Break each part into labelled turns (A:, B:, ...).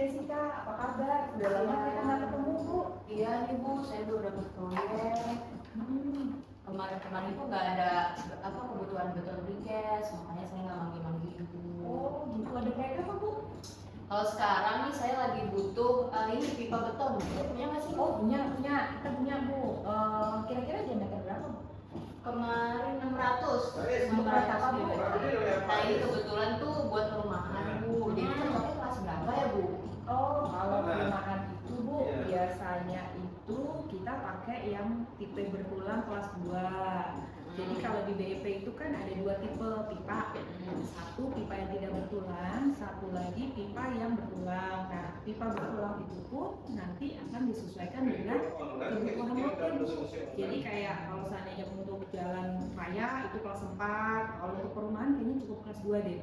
A: Jessica, apa kabar? Udah lama kita nggak ketemu Bu.
B: Iya nih Bu, saya baru dapat proyek. Kemarin tuh nggak ada kebutuhan beton briques, makanya saya nggak manggil-manggil Ibu.
A: Oh gitu, ada proyek apa Bu?
B: Kalau sekarang nih saya lagi butuh ini pipa beton. Punya nggak sih?
A: Oh punya, kita punya Bu. Kira-kira diameter berapa Bu?
B: Kemarin 600.
A: Untuk proyek apa Bu?
B: Nah ini kebetulan tuh buat perumahan Bu. Jadi cocoknya kelas berapa ya Bu?
A: Oh kalau perumahan itu Bu, biasanya itu kita pakai yang tipe bertulang kelas 2. Jadi kalau di BEP itu kan ada 2 tipe pipa. Satu pipa yang tidak bertulang, satu lagi pipa yang bertulang. Nah, pipa bertulang itu pun nanti akan disesuaikan dengan kebutuhan motor. Jadi kayak kalau seandainya untuk jalan raya itu kelas 4, kalau untuk perumahan kayaknya cukup kelas 2 deh.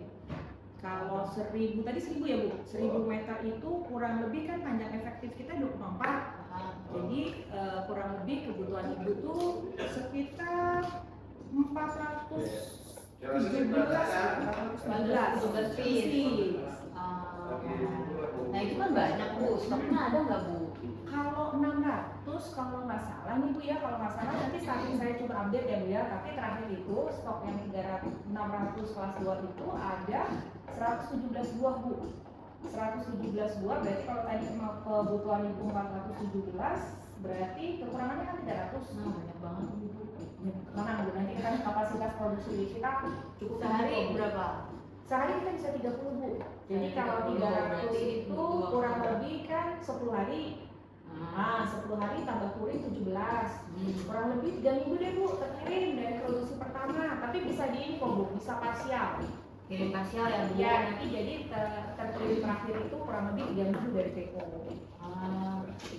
A: Kalau 1000, tadi 1000 ya Bu? 1000 meter itu kurang lebih kan panjang efektif kita 24. Jadi kurang lebih kebutuhan Ibu tuh sekitar 419 feet.
B: Nah itu kan banyak Bu, stoknya ada nggak Bu?
A: Kalau 600 kalau nggak salah nih Bu ya, kalau nggak salah nanti saking saya coba update ya Bu ya, tapi terakhir itu stok yang 600 kelas 2 itu ada 117 buah Bu. 117 buah berarti kalau tadi kebutuhan Ibu 417 berarti kekurangannya kan 300.
B: Nah banyak banget Bu.
A: Ya, tenang Bu, nanti kan kapasitas produksi kita cukup
B: Sehari berapa?
A: Sehari kita bisa 30 Bu. Jadi kalau 300 itu kurang lebih kan 10 hari. Nah, 10 hari tambah kuring 17. Kurang lebih 3 minggu deh Bu terkirim dari produksi pertama. Tapi bisa di ini kok Bu, bisa parsial.
B: Kirim parsial ya Bu?
A: Ya, nanti jadi terkirim terakhir itu kurang lebih 3 minggu dari PO.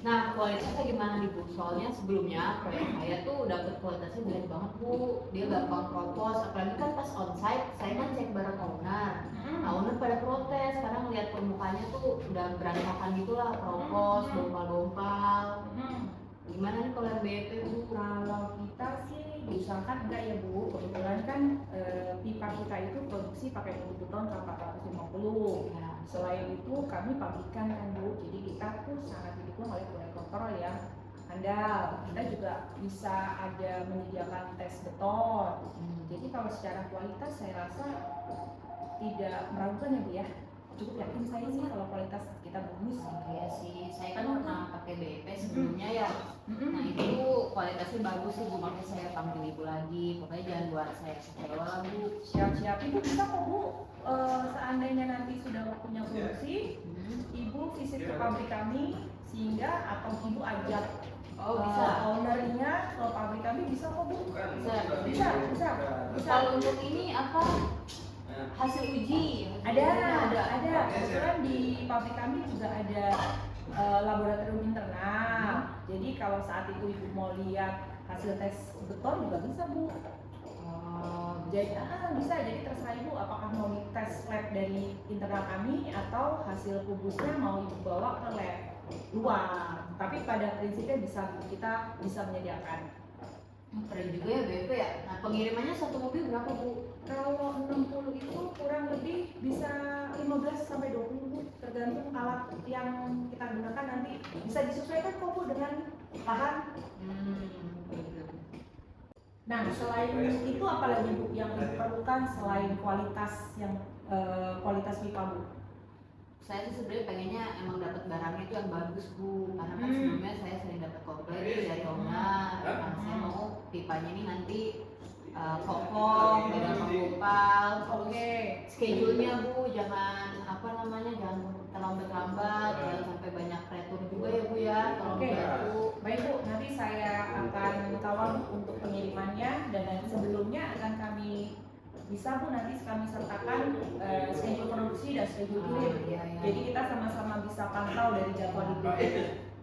B: Nah, kualitasnya gimana nih Bu? Soalnya sebelumnya proyek saya tuh dapet kualitasnya jelek banget Bu. Dia gampang keropos, apalagi kan pas onsite saya kan cek barang owner. Nah, owner pada protes karena ngeliat permukaannya tuh udah berantakan gitu lah, keropos, dompal-dompal. Gimana nih kalau yang BEP Bu?
A: Kalau kita sih diusahakan enggak ya Bu, kebetulan kan pipa kita itu produksi pakai mutu beton K450. Nah, selain itu kami pabrikan kan Bu, jadi kita tuh sangat didukung oleh quality control yang handal. Kita juga bisa ada menyediakan tes beton. Jadi kalau secara kualitas saya rasa tidak meragukan ya Bu ya. Cukup yakin saya sih kalau kualitas kita bagus.
B: Iya sih, saya kan pernah pakai BEP sebelumnya ya. Nah itu kualitasnya bagus sih Bu, makanya saya panggil Ibu lagi. Pokoknya jangan buat saya kecewa lah Bu.
A: Siap-siap, Ibu bisa kok Bu. Seandainya nanti sudah waktunya produksi, Ibu visit ke pabrik kami sehingga atau Ibu ajak
B: bisa.
A: Ownernya ke pabrik kami bisa kok Bu. Bisa.
B: Kalau untuk ini apa? Hasil uji?
A: Ada. Kebetulan di pabrik kami juga ada laboratorium internal. Jadi kalau saat itu Ibu mau lihat hasil tes beton juga bisa Bu. Jadi bisa, jadi terserah Ibu apakah mau tes lab dari internal kami atau hasil kubusnya mau Ibu bawa ke lab luar. Tapi pada prinsipnya kita bisa menyediakan.
B: Keren juga ya BEP ya. Nah pengirimannya satu mobil berapa Bu?
A: Kalau 60 itu kurang lebih bisa 15-20 Bu, tergantung alat yang kita gunakan nanti. Bisa disesuaikan kok Bu dengan lahan. Nah selain itu apalagi Bu yang diperlukan selain kualitas kualitas pipa Bu?
B: Saya sih sebenarnya pengennya emang dapat barangnya itu yang bagus Bu, karena kan sebelumnya saya sering dapat komplain dari owner. Nah, saya mau pipanya ini nanti kokoh, tidak menggumpal.
A: Oke.
B: Schedule-nya Bu, jangan jangan terlambat-lambat, jangan sampai banyak retur juga ya Bu ya.
A: Oke. Baik Bu, nanti saya akan kawal untuk pengirimannya dan sebelumnya akan kami bisa Bu nanti kami sertakan schedule produksi dan schedule kirim. Jadi kita sama-sama bisa pantau dari jadwal Ibu.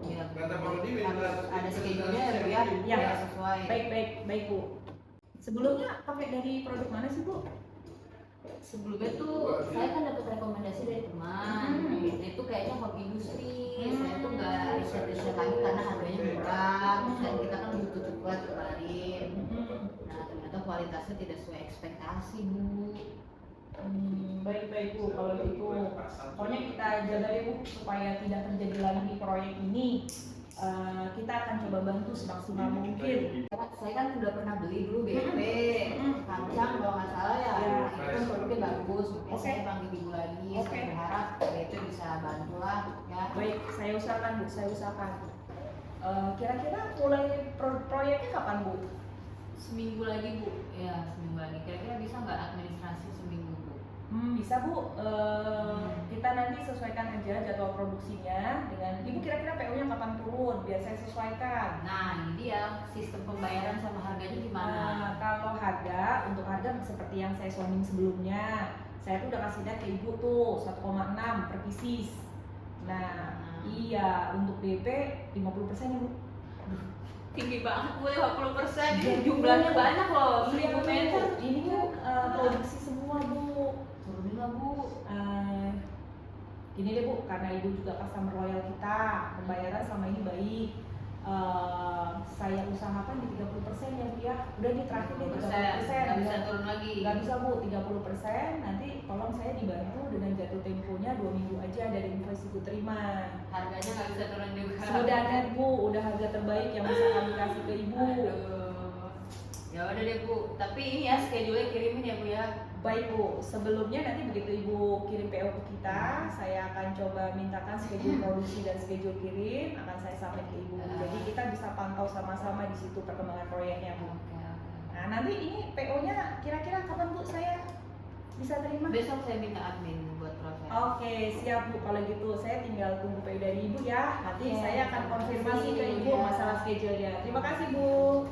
B: Ya, harus ada schedule-nya ya Bu ya.
A: Ya,
B: sesuai.
A: Baik Bu. Sebelumnya pakai dari produk mana sih Bu?
B: Sebelumnya tuh saya kan dapat rekomendasi dari teman. Itu kayaknya hobi industri. Saya tuh nggak riset lagi karena harganya murah. Dan kita kan butuh cepat kemarin. Nah ternyata kualitasnya tidak sesuai ekspektasi Bu.
A: Baik-baik Bu, kalau gitu pokoknya kita jaga deh Bu supaya tidak terjadi lagi di proyek ini. Kita akan coba bantu semaksimal mungkin.
B: Saya kan udah pernah beli dulu BP kacang kalau nggak salah ya,
A: Ya.
B: itu kan produknya bagus, makanya
A: Oke.
B: saya panggil ibu lagi.
A: Oke.
B: Saya berharap BP bisa bantu lah ya.
A: Baik, saya usahakan Bu, saya usahakan. Kira-kira mulai proyeknya kapan Bu?
B: Seminggu lagi Bu, ya seminggu lagi. Kira-kira bisa nggak administrasi seminggu Bu?
A: Bisa Bu, kita nanti sesuaikan aja jadwal produksinya dengan Ibu kira-kira PO-nya kapan turun biar saya sesuaikan.
B: Nah ini dia sistem pembayaran sama harganya gimana?
A: Kalau untuk harga seperti yang saya sounding sebelumnya, saya tuh udah kasih lihat ke Ibu tuh 1,6 per pieces. Nah, iya untuk DP 50% ya Bu.
B: Tinggi banget Bu, 50%.
A: Iya,
B: Jumlahnya banyak loh, 1000
A: Iya,
B: meter.
A: ini kan produksi semua Bu.
B: Turunin lah Bu.
A: Gini deh Bu, karena Ibu juga customer loyal kita, pembayaran selama ini baik. Saya usahakan di 30% ya Bu ya. Udah di terakhir deh 30%.
B: Nggak bisa turun lagi.
A: Nggak bisa Bu, 30%. Nanti tolong saya dibantu dengan jatuh temponya 2 minggu aja dari invoice Ibu terima.
B: Harganya nggak bisa turun juga.
A: Sudah deh Bu, udah harga terbaik yang bisa kami kasih ke Ibu.
B: Aduh. Ya udah deh Bu, tapi ini ya schedule kirimin ya Bu ya.
A: Baik Bu, sebelumnya nanti begitu Ibu kirim PO ke kita, saya akan coba mintakan schedule produksi dan schedule kirim, akan saya submit ke Ibu. Jadi kita bisa pantau sama-sama di situ perkembangan proyeknya Bu.
B: Oke.
A: Nah nanti ini PO-nya kira-kira kapan Bu saya bisa terima?
B: Besok saya minta admin buat proses.
A: Oke, siap Bu. Kalau gitu saya tinggal tunggu PO dari Ibu ya. Nanti
B: Oke.
A: saya akan konfirmasi ke Ibu masalah schedule-nya. Terima kasih Bu.